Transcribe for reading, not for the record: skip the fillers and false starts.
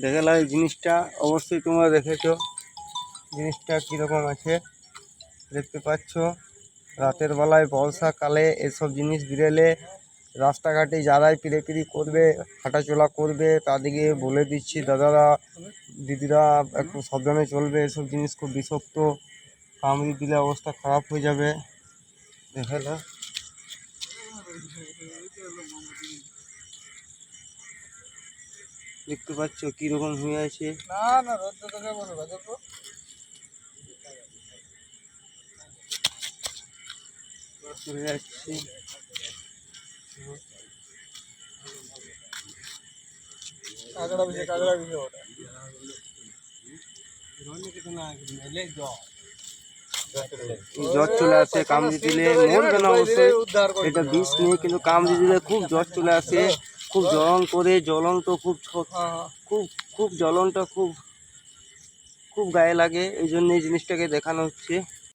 দেখে নাও এই জিনিসটা, অবশ্যই তোমরা দেখেছো জিনিসটা কীরকম আছে। দেখতে পাচ্ছ রাতের বেলায় বর্ষাকালে এসব জিনিস বিরেলে রাস্তাঘাটে যারাই পিড়ি করবে, হাঁটাচলা করবে, তাদেরকে বলে দিচ্ছি দাদারা দিদিরা একটু সাবধানে চলবে। এসব জিনিস খুব বিষাক্ত, কামড়ে দিলে অবস্থা খারাপ হয়ে যাবে। দেখে না, দেখতে পাচ্ছ কিরকম হয়ে আছে। চলে যাচ্ছি। জ্বর চলে আসে, কামড়ে দিলে মরবে না অবশ্যই, এটা বিষ নেই, কিন্তু কামড়ে দিলে খুব জ্বর চলে আসে, খুব জ্বলন করে, জ্বলন তো খুব খুব খুব জ্বলনটা খুব খুব গায়ে লাগে। এই জন্য এই জিনিসটাকে দেখানো হচ্ছে।